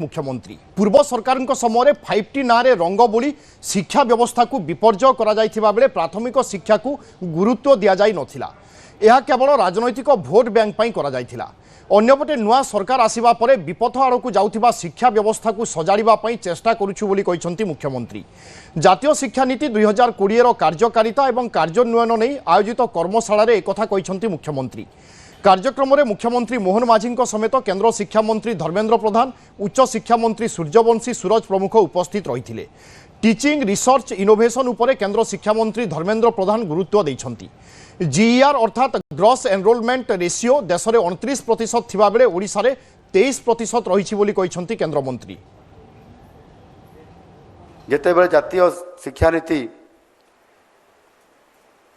मुख्यमंत्री पूर्व सरकार समय 5T ना रंग बोली शिक्षा व्यवस्था को विपर्जय कर प्राथमिक शिक्षा को गुरुत्व दि जाई नथिला। यह केवल राजनैतिक भोट बैंक करा अन्यपटे नुआ सरकार आसिबा परे विपथ आड़क जाउथिबा शिक्षा व्यवस्था को सजाड़िबा पई चेष्टा करूछु बोली कहिसंती मुख्यमंत्री। जातीय शिक्षा नीति 2020 रो कार्यकारिता एवं कार्यान्वयन नै आयोजित कर्मशाला रे एकथा कहिसंती मुख्यमंत्री। कार्यक्रम में मुख्यमंत्री मोहन माझी समेत केंद्र शिक्षा मंत्री धर्मेंद्र प्रधान, उच्च शिक्षा मंत्री सूर्यवंशी सूरज प्रमुख उपस्थित रही। टीचिंग रिसर्च इनोवेशन उपरे केंद्र शिक्षा मंत्री धर्मेंद्र प्रधान गुरुत्व देइछंती। जीईआर अर्थात ग्रॉस एनरोलमेंट रेशियो देश में 29% थिबा बेले ओडिशा रे 23% रही बोली कहिसंती केंद्र मंत्री। जेतेबेले जातीय शिक्षा नीति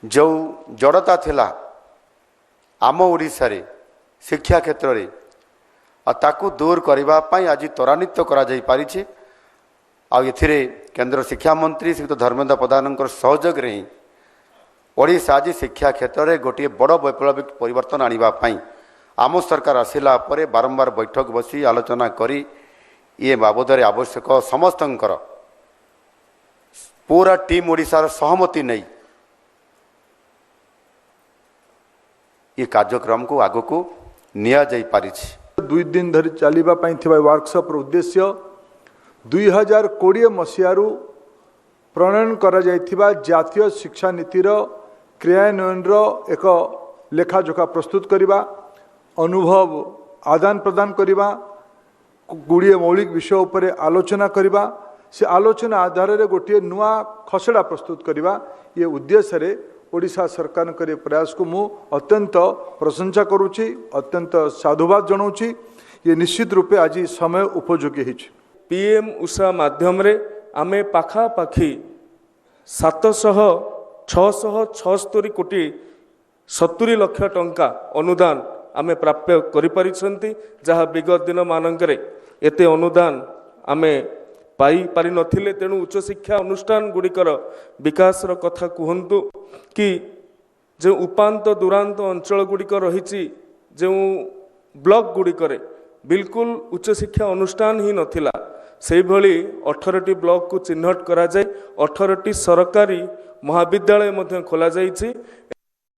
जो जड़ता थिला आम ओडिशा रे शिक्षा क्षेत्र में ताकू दूर करने आज त्वरान्वित कर केंद्र शिक्षा मंत्री श्री धर्मेंद्र प्रधान सहयोग ही ओडिशा आज शिक्षा क्षेत्र में गोटे बड़ वैप्लविक परिवर्तन आने आम सरकार आसिला परे बारंबार बैठक बसी आलोचना करी ये बाबद आवश्यक समस्त पूरा टीम ओडिशार सहमति नहीं ये कार्यक्रम को आग को निया जाई पारिछि। 2 दिन धरी चलिबा पई थिबा वर्कशॉप उद्देश्य 2020 मसीहारू प्रणयन करा जायथिबा जातीय शिक्षा नीतिर क्रियान्वयन एक लेखाजोखा प्रस्तुत करिबा, अनुभव आदान प्रदान करिबा, गुड़िए मौलिक विषय उपरे आलोचना करिबा, से आलोचना आधार रे गोटे नुआ खसड़ा प्रस्तुत करिबा ये उद्देश्य रे ओडिशा सरकार करे प्रयास को मु अत्यंत प्रशंसा करुच्ची, अत्यंत साधुवाद जनाऊँगी। ये निश्चित रूपे आज समय उपयोगी है। पीएम उषा माध्यम रे आमे पाखापाखि 776 कोटी 70 लाख टंका अनुदान आमे प्राप्य करिपारिछंती, जहाँ विगत दिन मानकरे एते अनुदान आमे पाई पारि नथिले। तेणु उच्च शिक्षा अनुष्ठान गुड़िकर विकास कथा कहतु कि जो उपांत दूरांत अंचल गुड़िक रही जो ब्लॉक गुड़िकर बिल्कुल उच्च शिक्षा अनुष्ठान ही नथिला, से भली 18टी ब्लॉक को चिन्हट करा जाय 18टी सरकारी महाविद्यालय खोल जाइछि।